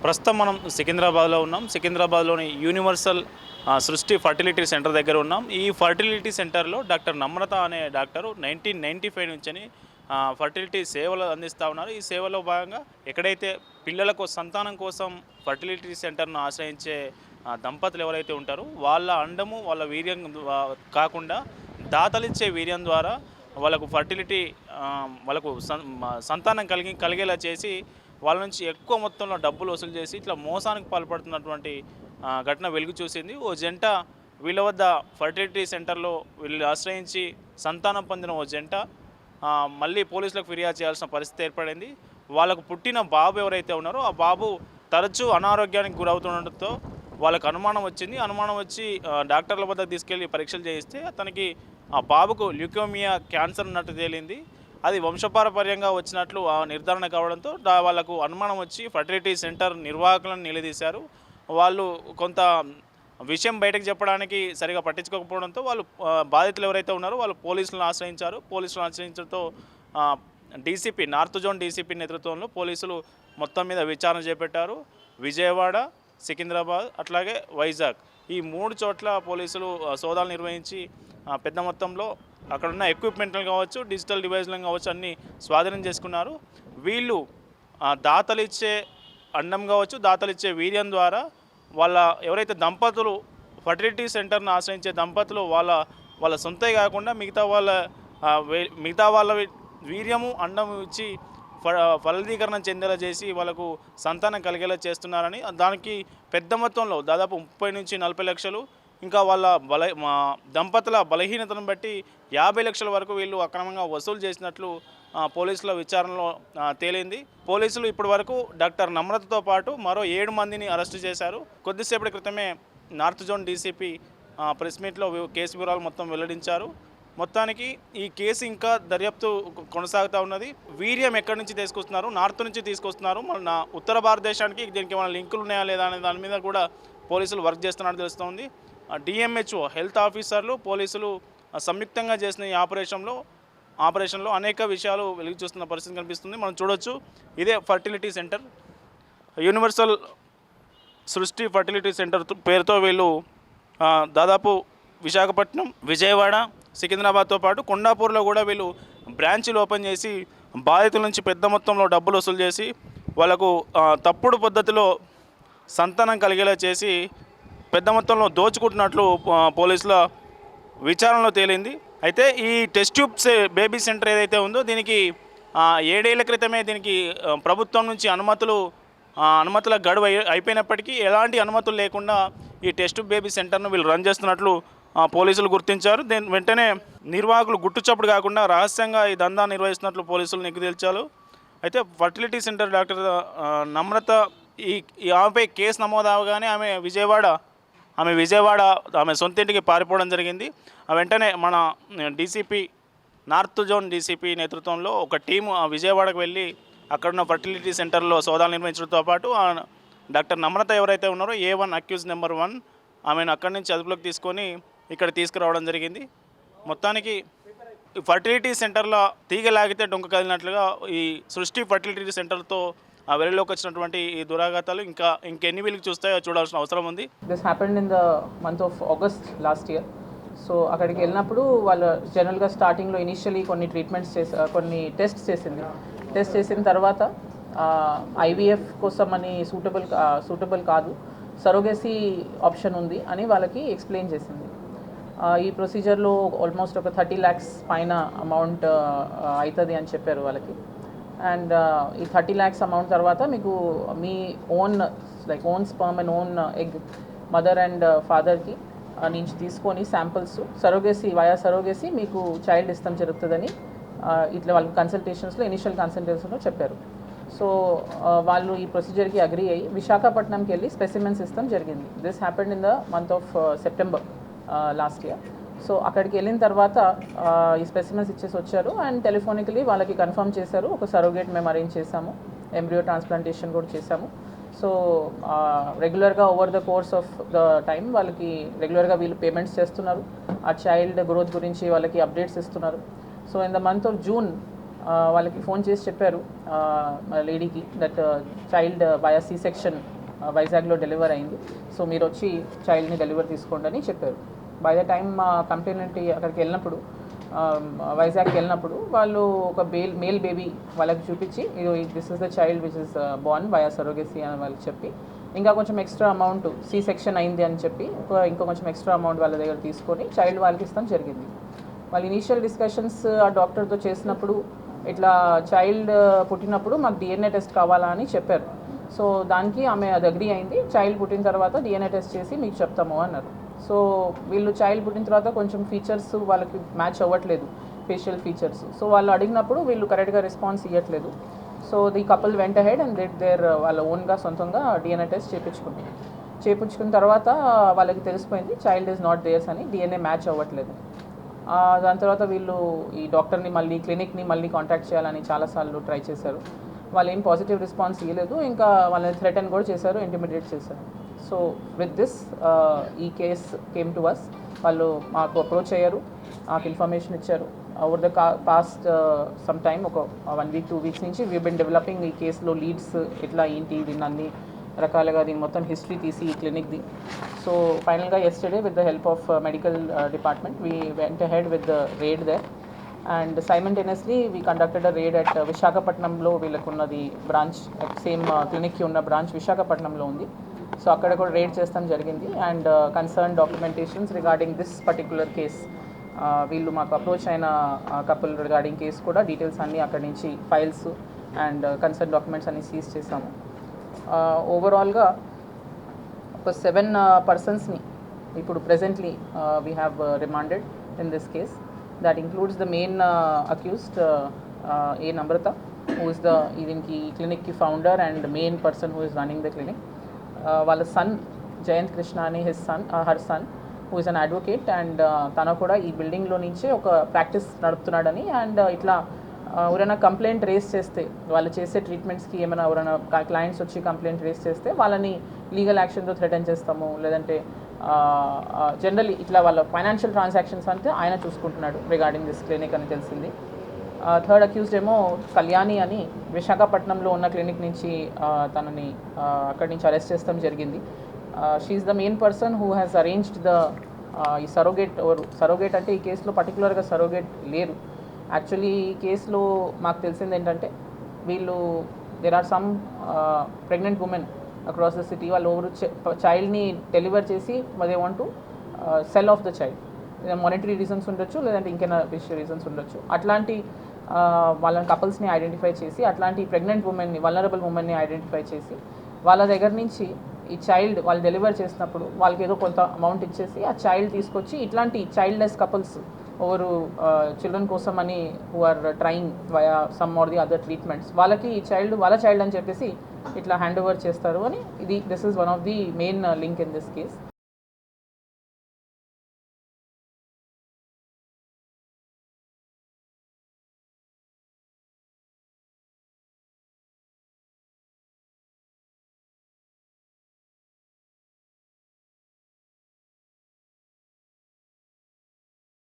ప్రస్తుతం మనం సికింద్రాబాద్లో ఉన్నాం. సికింద్రాబాద్లోని యూనివర్సల్ సృష్టి ఫర్టిలిటీ సెంటర్ దగ్గర ఉన్నాం. ఈ ఫర్టిలిటీ సెంటర్లో డాక్టర్ నమ్రత అనే డాక్టరు 1995 నుంచని ఫర్టిలిటీ సేవలు అందిస్తూ ఉన్నారు. ఈ సేవలో భాగంగా ఎక్కడైతే పిల్లలకు సంతానం కోసం ఫర్టిలిటీ సెంటర్ను ఆశ్రయించే దంపతులు ఎవరైతే ఉంటారో వాళ్ళ అండము వాళ్ళ వీర్యం కాకుండా దాతలిచ్చే వీర్యం ద్వారా వాళ్ళకు ఫర్టిలిటీ వాళ్ళకు సంతానం కలిగేలా చేసి వాళ్ళ నుంచి ఎక్కువ మొత్తంలో డబ్బులు వసూలు చేసి ఇట్లా మోసానికి పాల్పడుతున్నటువంటి ఘటన వెలుగు చూసింది. ఓ జంట వీళ్ళ వద్ద ఫర్టిలిటీ సెంటర్లో వీళ్ళు ఆశ్రయించి సంతానం పొందిన ఓ జంట మళ్ళీ పోలీసులకు ఫిర్యాదు చేయాల్సిన పరిస్థితి ఏర్పడింది. వాళ్ళకు పుట్టిన బాబు ఎవరైతే ఉన్నారో ఆ బాబు తరచూ అనారోగ్యానికి గురవుతుండటంతో వాళ్ళకు అనుమానం వచ్చింది. అనుమానం వచ్చి డాక్టర్ల వద్దకు తీసుకెళ్ళి పరీక్షలు చేయిస్తే అతనికి ఆ బాబుకు ల్యూకోమియా క్యాన్సర్ ఉన్నట్టు తేలింది. అది వంశపారపర్యంగా వచ్చినట్లు నిర్ధారణ కావడంతో వాళ్ళకు అనుమానం వచ్చి ఫర్టిలిటీ సెంటర్ నిర్వాహకులను నిలదీశారు. వాళ్ళు కొంత విషయం బయటకు చెప్పడానికి సరిగా పట్టించుకోకపోవడంతో వాళ్ళు బాధితులు ఎవరైతే ఉన్నారో వాళ్ళు పోలీసులను ఆశ్రయించారు. పోలీసులను ఆశ్రయించడంతో డీసీపీ నార్త్ జోన్ డీసీపీ నేతృత్వంలో పోలీసులు మొత్తం మీద విచారణ చేపట్టారు. విజయవాడ, సికింద్రాబాద్ అట్లాగే వైజాగ్ ఈ 3 చోట్ల పోలీసులు సోదాలు నిర్వహించి పెద్ద మొత్తంలో అక్కడున్న ఎక్విప్మెంట్లు కావచ్చు, డిజిటల్ డివైజ్లను కావచ్చు అన్నీ స్వాధీనం చేసుకున్నారు. వీళ్ళు దాతలిచ్చే అండం కావచ్చు, దాతలిచ్చే వీర్యం ద్వారా వాళ్ళ ఎవరైతే దంపతులు ఫర్టిలిటీ సెంటర్ను ఆశ్రయించే దంపతులు వాళ్ళ సొంతే కాకుండా మిగతా వాళ్ళ వీర్యము అండం ఇచ్చి ఫలదీకరణ చెందేలా చేసి వాళ్ళకు సంతానం కలిగేలా చేస్తున్నారని, దానికి పెద్ద మొత్తంలో దాదాపు 30 నుంచి 40 లక్షలు, ఇంకా వాళ్ళ దంపతుల బలహీనతను బట్టి 50 లక్షల వరకు వీళ్ళు అక్రమంగా వసూలు చేసినట్లు పోలీసుల విచారణలో తేలింది. పోలీసులు ఇప్పటి వరకు డాక్టర్ నమ్రతతో పాటు మరో 7 మందిని అరెస్టు చేశారు. కొద్దిసేపటి క్రితమే నార్త్ జోన్ డీసీపీ ప్రెస్ మీట్లో కేసు వివరాలు మొత్తం వెల్లడించారు. మొత్తానికి ఈ కేసు ఇంకా దర్యాప్తు కొనసాగుతూ ఉన్నది. వీర్యం ఎక్కడి నుంచి తీసుకొస్తున్నారు, నార్త్ నుంచి తీసుకొస్తున్నారు, మన ఉత్తర భారతదేశానికి దీనికి ఏమైనా లింకులు ఉన్నాయా లేదా అనే దాని మీద కూడా పోలీసులు వర్క్ చేస్తున్నట్టు తెలుస్తోంది. డిఎంహెచ్ఓ హెల్త్ ఆఫీసర్లు పోలీసులు సంయుక్తంగా చేసిన ఈ ఆపరేషన్లో అనేక విషయాలు వెలుగు చూస్తున్న పరిస్థితి కనిపిస్తుంది. మనం చూడొచ్చు, ఇదే ఫర్టిలిటీ సెంటర్, యూనివర్సల్ సృష్టి ఫర్టిలిటీ సెంటర్ పేరుతో వీళ్ళు దాదాపు విశాఖపట్నం, విజయవాడ, సికింద్రాబాద్తో పాటు కొండాపూర్లో కూడా వీళ్ళు బ్రాంచీలు ఓపెన్ చేసి బాధితుల నుంచి పెద్ద మొత్తంలో డబ్బులు వసూలు చేసి వాళ్ళకు తప్పుడు పద్ధతిలో సంతానం కలిగేలా చేసి పెద్ద మొత్తంలో దోచుకుంటున్నట్లు పోలీసుల విచారణలో తేలింది. అయితే ఈ టెస్ట్ ట్యూబ్స్ బేబీ సెంటర్ ఏదైతే ఉందో దీనికి 7 ఏళ్ల క్రితమే దీనికి ప్రభుత్వం నుంచి అనుమతుల గడువు అయిపోయినప్పటికీ ఎలాంటి అనుమతులు లేకుండా ఈ టెస్ట్ బేబీ సెంటర్ను వీళ్ళు రన్ చేస్తున్నట్లు పోలీసులు గుర్తించారు. వెంటనే నిర్వాహకులు గుట్టుచప్పుడు కాకుండా రహస్యంగా ఈ దందా నిర్వహిస్తున్నట్లు పోలీసులు నిగ్గుతేల్చారు. అయితే ఫర్టిలిటీ సెంటర్ డాక్టర్ నమ్రత ఆమెపై కేసు నమోదు అవగానే ఆమె విజయవాడ ఆమె సొంత ఇంటికి పారిపోవడం జరిగింది. వెంటనే మన డీసీపీ నార్త్ జోన్ డీసీపీ నేతృత్వంలో ఒక టీము విజయవాడకు వెళ్ళి అక్కడున్న ఫర్టిలిటీ సెంటర్లో సోదాలు నిర్వహించడంతో పాటు డాక్టర్ నమ్రత ఎవరైతే ఉన్నారో A1 అక్యూజ్ నెంబర్ 1 ఆమెను అక్కడి నుంచి అదుపులోకి తీసుకొని ఇక్కడ తీసుకురావడం జరిగింది. మొత్తానికి ఫర్టిలిటీ సెంటర్లో తీగలాగితే డొంక కదిలినట్లుగా ఈ సృష్టి ఫర్టిలిటీ సెంటర్తో వెలుగులోకి వచ్చినటువంటి ఈ దురాఘాతాలు ఇంకెన్ని వీళ్ళకి చూస్తాయో చూడాల్సిన అవసరం ఉంది. This happened in the month of August last year. So అక్కడికి వెళ్ళినప్పుడు వాళ్ళు జనరల్గా స్టార్టింగ్లో ఇనిషియలీ కొన్ని టెస్ట్ చేసిన తర్వాత IVF కోసం అని సూటబుల్ కాదు, సరోగేసీ ఆప్షన్ ఉంది అని వాళ్ళకి ఎక్స్ప్లెయిన్ చేసింది. ఈ ప్రొసీజర్లో ఆల్మోస్ట్ ఒక 30 lakhs పైన అమౌంట్ అవుతుంది అని చెప్పారు వాళ్ళకి. అండ్ ఈ 30 lakhs అమౌంట్ తర్వాత మీకు మీ own sperm and own egg mother and ఫాదర్కి నుంచి తీసుకొని శాంపిల్స్ సరోగేసీ మీకు చైల్డ్ ఇష్టం జరుగుతుందని ఇట్లా వాళ్ళు ఇనిషియల్ కన్సల్టేషన్స్లో చెప్పారు. సో వాళ్ళు ఈ ప్రొసీజర్కి అగ్రీ అయ్యి విశాఖపట్నంకి వెళ్ళి స్పెసిమెన్స్ ఇస్తాం జరిగింది. This happened in the month of September last year. So అక్కడికి వెళ్ళిన తర్వాత ఈ స్పెసిమెన్స్ ఇచ్చేసి వచ్చారు అండ్ టెలిఫోనికలీ వాళ్ళకి కన్ఫర్మ్ చేశారు. ఒక సరోగేట్ మేము అరేంజ్ చేశాము, ఎంబ్రియో ట్రాన్స్ప్లాంటేషన్ కూడా చేశాము. సో రెగ్యులర్గా over the course of the time వాళ్ళకి రెగ్యులర్గా వీళ్ళు పేమెంట్స్ చేస్తున్నారు. ఆ చైల్డ్ గ్రోత్ గురించి వాళ్ళకి అప్డేట్స్ ఇస్తున్నారు. So in the month of June వాళ్ళకి ఫోన్ చేసి చెప్పారు లేడీకి that child via C section వైజాగ్లో డెలివర్ అయింది, సో మీరు వచ్చి చైల్డ్ని డెలివర్ తీసుకోండి అని చెప్పారు. బై ద టైమ్ కంప్లైంట్ అక్కడికి వెళ్ళినప్పుడు వైజాగ్కి వెళ్ళినప్పుడు వాళ్ళు ఒక మేల్ బేబీ వాళ్ళకి చూపించి this is the child which is Born via surrogacy అని వాళ్ళకి చెప్పి ఇంకా కొంచెం ఎక్స్ట్రా అమౌంట్ సి సెక్షన్ అయింది అని చెప్పి ఇంకా కొంచెం ఎక్స్ట్రా అమౌంట్ వాళ్ళ దగ్గర తీసుకొని చైల్డ్ వాళ్ళకి ఇస్తాం జరిగింది. వాళ్ళు ఇనీషియల్ డిస్కషన్స్ ఆ డాక్టర్తో చేసినప్పుడు ఇట్లా చైల్డ్ పుట్టినప్పుడు మాకు డిఎన్ఏ టెస్ట్ కావాలా అని చెప్పారు. సో దానికి ఆమె అది అగ్రీ అయింది. చైల్డ్ పుట్టిన తర్వాత డిఎన్ఏ టెస్ట్ చేసి మీకు చెప్తాము అన్నారు. సో వీళ్ళు చైల్డ్ పుట్టిన తర్వాత కొంచెం ఫీచర్స్ వాళ్ళకి మ్యాచ్ అవ్వట్లేదు, ఫేషియల్ ఫీచర్స్. సో వాళ్ళు అడిగినప్పుడు వీళ్ళు కరెక్ట్గా రెస్పాన్స్ ఇవ్వట్లేదు. సో ది కపుల్ వెంట హెడ్ అండ్ దేర్ వాళ్ళ ఓన్గా సొంతంగా డిఎన్ఏ టెస్ట్ చేయించుకున్న తర్వాత వాళ్ళకి తెలిసిపోయింది చైల్డ్ ఈజ్ నాట్ దేర్స్ అని, డిఎన్ఏ మ్యాచ్ అవ్వట్లేదు. దాని తర్వాత వీళ్ళు ఈ డాక్టర్ని మళ్ళీ క్లినిక్ని మళ్ళీ కాంటాక్ట్ చేయాలని చాలాసార్లు ట్రై చేశారు. వాళ్ళు ఏం పాజిటివ్ రెస్పాన్స్ ఇవ్వలేదు, ఇంకా వాళ్ళని థ్రెటన్ కూడా చేశారు, ఇంటిమిడేట్ చేశారు. సో విత్ దిస్ ఈ కేస్ కేమ్ టు అస్. వాళ్ళు మాకు అప్రోచ్ అయ్యారు, మాకు ఇన్ఫర్మేషన్ ఇచ్చారు. Over the past some time ఒక 1 week 2 weeks నుంచి వీ బిన్ డెవలపింగ్ ఈ కేసులో లీడ్స్ ఎట్లా ఏంటి దీన్ని అన్ని రకాలుగా దీని మొత్తం హిస్టరీ తీసి ఈ క్లినిక్ది. సో ఫైనల్గా yesterday with the help of medical department we went ahead with the raid there and simultaneously we conducted a raid at విశాఖపట్నంలో వీళ్ళకున్నది బ్రాంచ్, సేమ్ క్లినిక్కి ఉన్న బ్రాంచ్ విశాఖపట్నంలో ఉంది. సో అక్కడ కూడా రేడ్ చేస్తాం జరిగింది. And concern documentations regarding this particular case వీళ్ళు మాకు అప్రోచ్ అయిన కపుల్ రిగార్డింగ్ కేస్ కూడా డీటెయిల్స్ అన్నీ అక్కడి నుంచి ఫైల్స్ అండ్ కన్సర్న్ డాక్యుమెంట్స్ అన్నీ సీజ్ చేసాము. ఓవరాల్గా ఒక 7 personsని ఇప్పుడు presently we have remanded in this case. That includes the main accused A Namrata, who is the దీనికి క్లినిక్కి founder and main person who is running the clinic. వాళ్ళ sun Jayant Krishna అని her son who is an advocate and తను కూడా ఈ బిల్డింగ్లో నుంచే ఒక ప్రాక్టీస్ నడుపుతున్నాడని. అండ్ ఇట్లా ఎవరైనా కంప్లైంట్ రేస్ చేస్తే వాళ్ళు చేసే ట్రీట్మెంట్స్కి ఏమైనా ఎవరైనా క్లయింట్స్ వచ్చి కంప్లైంట్ రేస్ చేస్తే వాళ్ళని లీగల్ యాక్షన్తో థ్రెటన్ చేస్తాము, లేదంటే జనరల్లీ ఇట్లా వాళ్ళ ఫైనాన్షియల్ ట్రాన్సాక్షన్స్ అంటే ఆయన చూసుకుంటున్నాడు రిగార్డింగ్ దిస్ క్లినిక్ అని తెలిసింది. థర్డ్ అక్యూజ్డ్ ఏమో కళ్యాణి అని విశాఖపట్నంలో ఉన్న క్లినిక్ నుంచి తనని అక్కడి నుంచి అరెస్ట్ చేస్తాం జరిగింది. She is the main person who has arranged the ఈ సరోగేట్ అంటే ఈ కేసులో పర్టికులర్గా సరోగేట్ లేరు. యాక్చువల్లీ ఈ కేసులో మాకు తెలిసింది ఏంటంటే వీళ్ళు there are some pregnant women across the city, వాళ్ళు ఎవరు చైల్డ్ని డెలివర్ చేసి they want to sell off the child. Monetary reasons ఉండొచ్చు, లేదంటే ఇంకేనా విషయ రీజన్స్ ఉండొచ్చు. అట్లాంటి వాళ్ళని కపుల్స్ని ఐడెంటిఫై చేసి అట్లాంటి ప్రెగ్నెంట్ ఉమెన్ని, వల్నరబుల్ ఉమెన్ని ఐడెంటిఫై చేసి వాళ్ళ దగ్గర నుంచి ఈ చైల్డ్ వాళ్ళు డెలివర్ చేసినప్పుడు వాళ్ళకి ఏదో కొంత అమౌంట్ ఇచ్చేసి ఆ చైల్డ్ తీసుకొచ్చి ఇట్లాంటి చైల్డ్లెస్ కపుల్స్ ఓవరు చిల్డ్రన్ కోసం అని who are trying via some or the other treatments, వాళ్ళకి ఈ చైల్డ్ వాళ్ళ చైల్డ్ అని చెప్పేసి ఇట్లా హ్యాండ్ ఓవర్ చేస్తారు అని. This is one of the main link in this case.